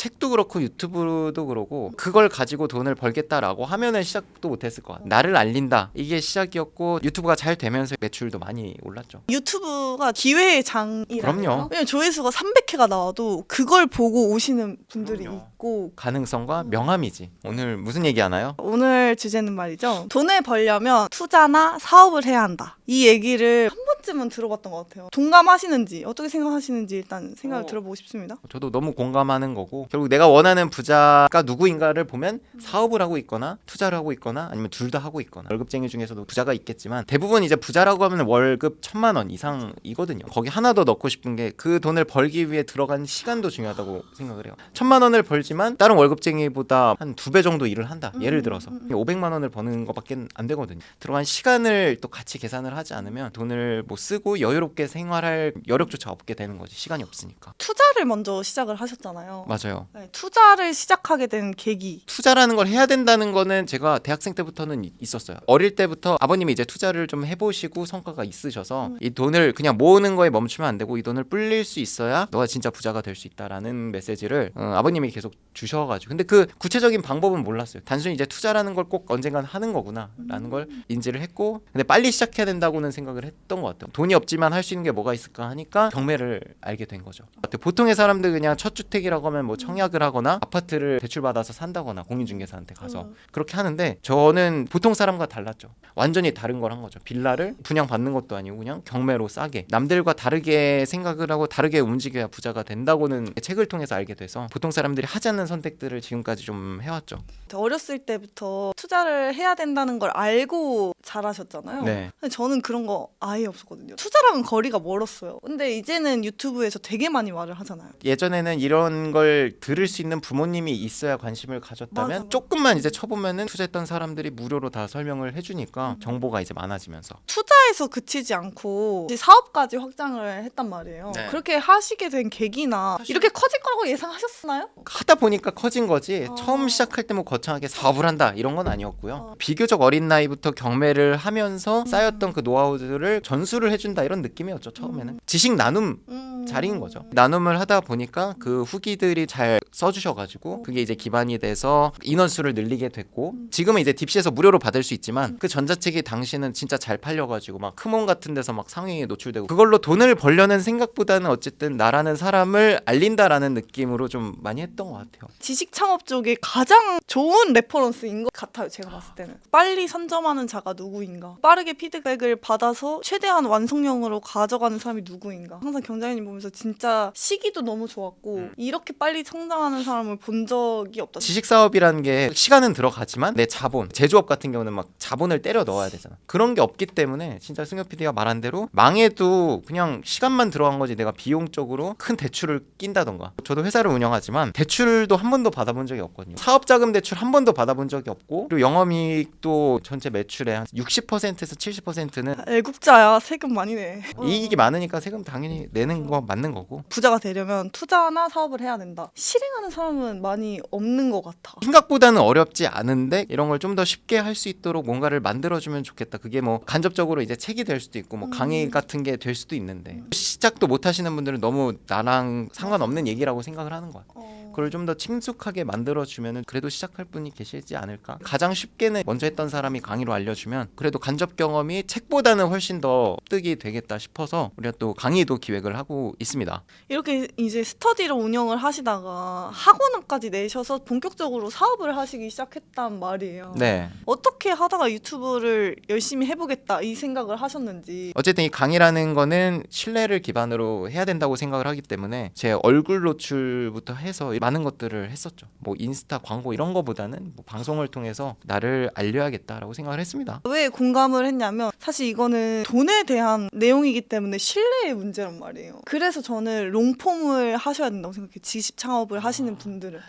책도 그렇고 유튜브도 그렇고 그걸 가지고 돈을 벌겠다라고 하면은 시작도 못했을 것 같아요. 나를 알린다 이게 시작이었고 유튜브가 잘 되면서 매출도 많이 올랐죠. 유튜브가 기회의 장이라니까. 그럼요. 왜냐면 조회수가 300회가 나와도 그걸 보고 오시는 분들이 그럼요. 있고. 가능성과 명함이지. 오늘 무슨 얘기 하나요? 오늘 주제는 말이죠. 돈을 벌려면 투자나 사업을 해야 한다. 이 얘기를 한 번쯤은 들어봤던 것 같아요. 동감하시는지 어떻게 생각하시는지 일단 생각을 들어보고 싶습니다. 저도 너무 공감하는 거고 결국 내가 원하는 부자가 누구인가를 보면 사업을 하고 있거나 투자를 하고 있거나 아니면 둘 다 하고 있거나 월급쟁이 중에서도 부자가 있겠지만 대부분 이제 부자라고 하면 월급 1,000만 원 이상이거든요. 거기 하나 더 넣고 싶은 게 그 돈을 벌기 위해 들어간 시간도 중요하다고 생각을 해요. 1,000만 원을 벌지만 다른 월급쟁이보다 한 2배 정도 일을 한다. 예를 들어서 500만 원을 버는 것밖에 안 되거든요. 들어간 시간을 또 같이 계산을 하지 않으면 돈을 뭐 쓰고 여유롭게 생활할 여력조차 없게 되는 거지. 시간이 없으니까. 투자를 먼저 시작을 하셨잖아요. 맞아요. 네, 투자를 시작하게 된 계기. 투자라는 걸 해야 된다는 거는 제가 대학생 때부터는 있었어요. 어릴 때부터 아버님이 이제 투자를 좀 해보시고 성과가 있으셔서 이 돈을 그냥 모으는 거에 멈추면 안 되고 이 돈을 불릴 수 있어야 너가 진짜 부자가 될 수 있다라는 메시지를 아버님이 계속 주셔가지고 근데 그 구체적인 방법은 몰랐어요. 단순히 이제 투자라는 걸 꼭 언젠간 하는 거구나라는 걸 인지를 했고 근데 빨리 시작해야 된다고는 생각을 했던 것 같아요. 돈이 없지만 할 수 있는 게 뭐가 있을까 하니까 경매를 알게 된 거죠. 보통의 사람들 그냥 첫 주택이라고 하면 뭐 청약을 하거나 아파트를 대출받아서 산다거나 공인중개사한테 가서 그렇게 하는데 저는 보통 사람과 달랐죠. 완전히 다른 걸 한 거죠. 빌라를 분양받는 것도 아니고 그냥 경매로 싸게 남들과 다르게 생각을 하고 다르게 움직여야 부자가 된다고는 책을 통해서 알게 돼서 보통 사람들이 하지 않는 선택들을 지금까지 좀 해왔죠. 어렸을 때부터 투자를 해야 된다는 걸 알고 자라셨잖아요. 네. 근데 저는 그런 거 아예 없었거든요. 투자랑은 거리가 멀었어요. 근데 이제는 유튜브에서 되게 많이 말을 하잖아요. 예전에는 이런 걸 들을 수 있는 부모님이 있어야 관심을 가졌다면 맞아. 조금만 이제 쳐보면은 투자했던 사람들이 무료로 다 설명을 해주니까 정보가 이제 많아지면서 투자에서 그치지 않고 이제 사업까지 확장을 했단 말이에요. 네. 그렇게 하시게 된 계기나 이렇게 커질 거라고 예상하셨나요? 하다 보니까 커진 거지 어. 처음 시작할 때 뭐 거창하게 사업을 한다 이런 건 아니었고요. 비교적 어린 나이부터 경매를 하면서 쌓였던 그 노하우들을 전수를 해준다 이런 느낌이었죠. 처음에는 지식 나눔 자리인 거죠. 나눔을 하다 보니까 그 후기들이 잘 써주셔가지고 그게 이제 기반이 돼서 인원수를 늘리게 됐고 지금은 이제 딥시에서 무료로 받을 수 있지만 그 전자책이 당시는 진짜 잘 팔려가지고 막 크몬 같은 데서 막 상위에 노출되고 그걸로 돈을 벌려는 생각보다는 어쨌든 나라는 사람을 알린다라는 느낌으로 좀 많이 했던 것 같아요. 지식 창업 쪽에 가장 좋은 레퍼런스인 것 같아요. 제가 봤을 때는 빨리 선점하는 자가 누구인가, 빠르게 피드백을 받아서 최대한 완성형으로 가져가는 사람이 누구인가. 항상 경자님 보면서 진짜 시기도 너무 좋았고 이렇게 빨리 성장하는 사람을 본 적이 없다. 지식 사업이라는 게 시간은 들어가지만 내 자본, 제조업 같은 경우는 막 자본을 때려 넣어야 되잖아. 그런 게 없기 때문에 진짜 승엽 PD가 말한 대로 망해도 그냥 시간만 들어간 거지 내가 비용적으로 큰 대출을 낀다던가. 저도 회사를 운영하지만 대출도 한 번도 받아본 적이 없거든요. 사업자금 대출 한 번도 받아본 적이 없고 그리고 영업이익도 전체 매출의 한 60%에서 70%는 애국자야. 세금 많이 내. 이익이 많으니까 세금 당연히 내는 거 맞는 거고 부자가 되려면 투자나 사업을 해야 된다. 실행하는 사람은 많이 없는 것 같아. 생각보다는 어렵지 않은데 이런 걸 좀 더 쉽게 할 수 있도록 뭔가를 만들어주면 좋겠다. 그게 뭐 간접적으로 이제 책이 될 수도 있고 뭐 강의 같은 게 될 수도 있는데 시작도 못 하시는 분들은 너무 나랑 상관없는 얘기라고 생각을 하는 거야. 그걸 좀 더 친숙하게 만들어주면 그래도 시작할 분이 계시지 않을까. 가장 쉽게는 먼저 했던 사람이 강의로 알려주면 그래도 간접 경험이 책보다는 훨씬 더 득이 되겠다 싶어서 우리가 또 강의도 기획을 하고 있습니다. 이렇게 이제 스터디로 운영을 하시다가 학원까지 내셔서 본격적으로 사업을 하시기 시작했단 말이에요. 네. 어떻게 하다가 유튜브를 열심히 해보겠다 이 생각을 하셨는지. 어쨌든 이 강의라는 거는 신뢰를 기반으로 해야 된다고 생각을 하기 때문에 제 얼굴 노출부터 해서 많은 것들을 했었죠. 뭐 인스타 광고 이런 거보다는 뭐 방송을 통해서 나를 알려야겠다라고 생각을 했습니다. 왜 공감을 했냐면 사실 이거는 돈에 대한 내용이기 때문에 신뢰의 문제란 말이에요. 그래서 저는 롱폼을 하셔야 된다고 생각해요. 지식 창업을 하시는 분들은.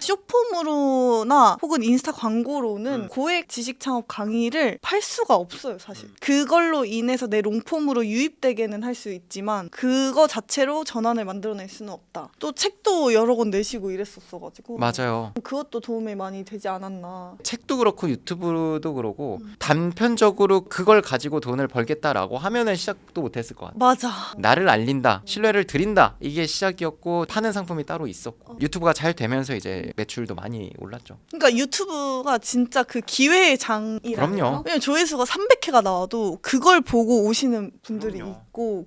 숏폼으로나 혹은 인스타 광고로는 고액 지식 창업 강의를 팔 수가 없어요. 사실. 그걸로 인해서 내 롱폼으로 유입되게는 할 수 있지만 그거 자체로 전환을 만들어낼 수는 없다. 또 책도 여러 권 내시고 이랬었어요. 없었어가지고 맞아요. 그것도 도움이 많이 되지 않았나. 책도 그렇고 유튜브도 그렇고 단편적으로 그걸 가지고 돈을 벌겠다라고 하면은 시작도 못했을 것 같아요. 맞아. 나를 알린다, 신뢰를 드린다, 이게 시작이었고 파는 상품이 따로 있었고 유튜브가 잘 되면서 이제 매출도 많이 올랐죠. 그러니까 유튜브가 진짜 그 기회의 장이라는 그럼요. 거. 왜냐면 조회수가 300회가 나와도 그걸 보고 오시는 분들이 그럼요. 있고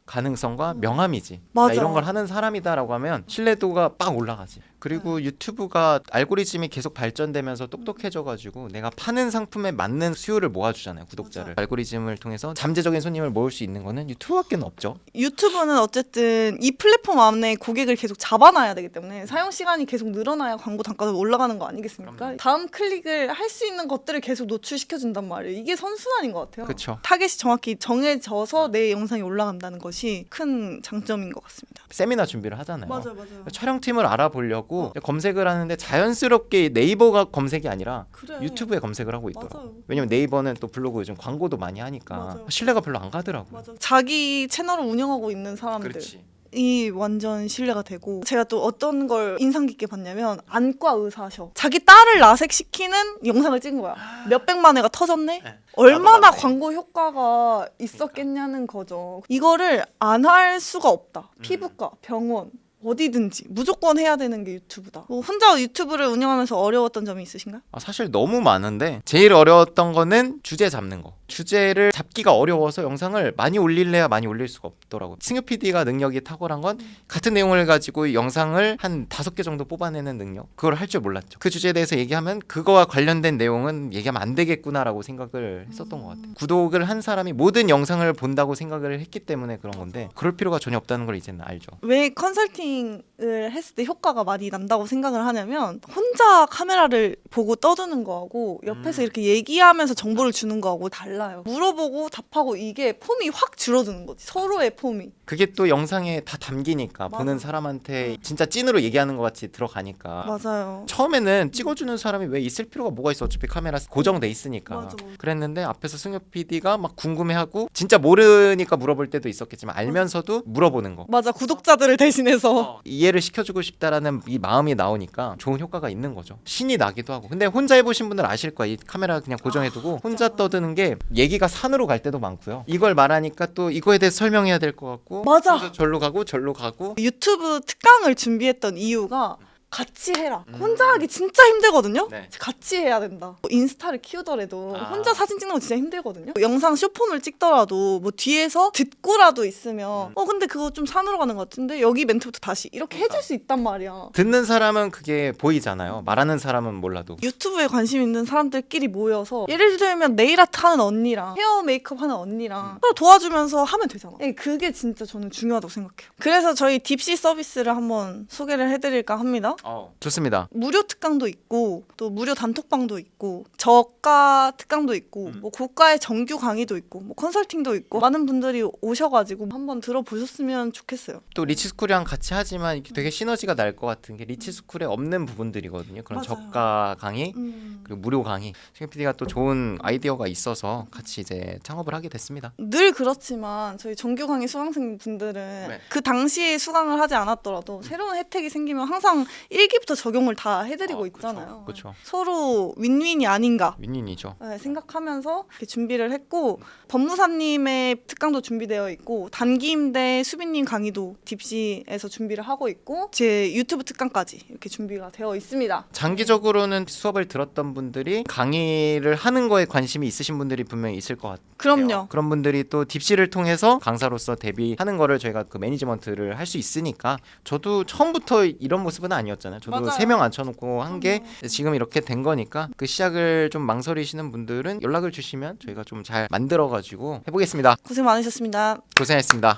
가능성과 명함이지. 맞아. 나 이런 걸 하는 사람이다라고 하면 신뢰도가 빵 올라가지. 그리고 유튜브가 알고리즘이 계속 발전되면서 똑똑해져가지고 내가 파는 상품에 맞는 수요를 모아주잖아요, 구독자를. 맞아. 알고리즘을 통해서 잠재적인 손님을 모을 수 있는 거는 유튜브밖에 없죠. 유튜브는 어쨌든 이 플랫폼 안에 고객을 계속 잡아놔야 되기 때문에 사용 시간이 계속 늘어나야 광고 단가가 올라가는 거 아니겠습니까? 그럼요. 다음 클릭을 할 수 있는 것들을 계속 노출시켜준단 말이에요. 이게 선순환인 것 같아요. 그렇죠. 타겟이 정확히 정해져서 내 영상이 올라간다는 것이 큰 장점인 것 같습니다. 세미나 준비를 하잖아요. 맞아요. 촬영팀을 알아보려고 검색을 하는데 자연스럽게 네이버가 검색이 아니라 그래. 유튜브에 검색을 하고 있더라고. 맞아요. 왜냐면 네이버는 또 블로그 요즘 광고도 많이 하니까 맞아요. 신뢰가 별로 안 가더라고. 맞아. 자기 채널을 운영하고 있는 사람들. 그렇지. 이 완전 신뢰가 되고 제가 또 어떤 걸 인상 깊게 봤냐면 안과 의사셔. 자기 딸을 라섹시키는 영상을 찍은 거야. 몇백만 회가 터졌네? 네. 얼마나 나도 봤네. 광고 효과가 있었겠냐는 거죠. 이거를 안 할 수가 없다. 피부과, 병원 어디든지 무조건 해야 되는 게 유튜브다. 뭐 혼자 유튜브를 운영하면서 어려웠던 점이 있으신가요? 사실 너무 많은데 제일 어려웠던 거는 주제 잡는 거. 주제를 잡기가 어려워서 영상을 많이 올릴래야 많이 올릴 수가 없더라고. 승유 PD가 능력이 탁월한 건 같은 내용을 가지고 영상을 한 5개 정도 뽑아내는 능력. 그걸 할 줄 몰랐죠. 그 주제에 대해서 얘기하면 그거와 관련된 내용은 얘기하면 안 되겠구나라고 생각을 했었던 것 같아요. 구독을 한 사람이 모든 영상을 본다고 생각을 했기 때문에 그런 건데 그럴 필요가 전혀 없다는 걸 이제는 알죠. 왜 컨설팅을 했을 때 효과가 많이 난다고 생각을 하냐면 혼자 카메라를 보고 떠드는 거하고 옆에서 이렇게 얘기하면서 정보를 주는 거하고 달라요. 물어보고 답하고 이게 폼이 확 줄어드는 거지. 서로의 폼이. 그게 또 영상에 다 담기니까 맞아. 보는 사람한테 진짜 찐으로 얘기하는 것 같이 들어가니까 맞아요. 처음에는 찍어주는 사람이 왜 있을 필요가 뭐가 있어. 어차피 카메라 고정돼 있으니까. 맞아. 그랬는데 앞에서 승엽 PD가 막 궁금해하고 진짜 모르니까 물어볼 때도 있었겠지만 알면서도 물어보는 거. 맞아. 구독자들을 대신해서. 이해를 시켜주고 싶다라는 이 마음이 나오니까 좋은 효과가 있는 거죠. 신이 나기도 하고. 근데 혼자 해보신 분들 아실 거야. 이 카메라 그냥 고정해두고 혼자 떠드는 게 얘기가 산으로 갈 때도 많고요. 이걸 말하니까 또 이거에 대해서 설명해야 될 것 같고 맞아. 그래서 절로 가고 유튜브 특강을 준비했던 이유가 같이 해라. 혼자 하기 진짜 힘들거든요. 네. 같이 해야 된다. 인스타를 키우더라도 아. 혼자 사진 찍는 거 진짜 힘들거든요. 영상 쇼폼을 찍더라도 뭐 뒤에서 듣고라도 있으면 근데 그거 좀 산으로 가는 것 같은데 여기 멘트부터 다시 이렇게 해줄 수 있단 말이야. 듣는 사람은 그게 보이잖아요. 말하는 사람은 몰라도. 유튜브에 관심 있는 사람들끼리 모여서 예를 들면 네일아트 하는 언니랑 헤어 메이크업 하는 언니랑 서로 도와주면서 하면 되잖아. 그게 진짜 저는 중요하다고 생각해요. 그래서 저희 딥시 서비스를 한번 소개를 해드릴까 합니다. 좋습니다. 무료 특강도 있고 또 무료 단톡방도 있고 저가 특강도 있고 뭐 고가의 정규 강의도 있고 뭐 컨설팅도 있고 많은 분들이 오셔가지고 한번 들어보셨으면 좋겠어요. 또 리치스쿨이랑 같이 하지만 이게 되게 시너지가 날 것 같은 게 리치스쿨에 없는 부분들이거든요. 그런 맞아요. 저가 강의 그리고 무료 강의. 승엽 PD가 또 좋은 아이디어가 있어서 같이 이제 창업을 하게 됐습니다. 늘 그렇지만 저희 정규 강의 수강생 분들은 그 당시에 수강을 하지 않았더라도 새로운 혜택이 생기면 항상 1기부터 적용을 다 해드리고 있잖아요. 그렇죠. 서로 윈윈이 아닌가 윈윈이죠. 생각하면서 이렇게 준비를 했고 법무사님의 특강도 준비되어 있고 단기임대 수빈님 강의도 딥시에서 준비를 하고 있고 제 유튜브 특강까지 이렇게 준비가 되어 있습니다. 장기적으로는 수업을 들었던 분들이 강의를 하는 거에 관심이 있으신 분들이 분명히 있을 것 같아요. 그럼요. 그런 분들이 또 딥시를 통해서 강사로서 데뷔하는 거를 저희가 그 매니지먼트를 할 수 있으니까 저도 처음부터 이런 모습은 아니었잖아요. 저도 맞아요. 3명 앉혀놓고 한 게 지금 이렇게 된 거니까 그 시작을 좀 망설이시는 분들은 연락을 주시면 저희가 좀 잘 만들어가지고 해보겠습니다. 고생 많으셨습니다. 고생했습니다.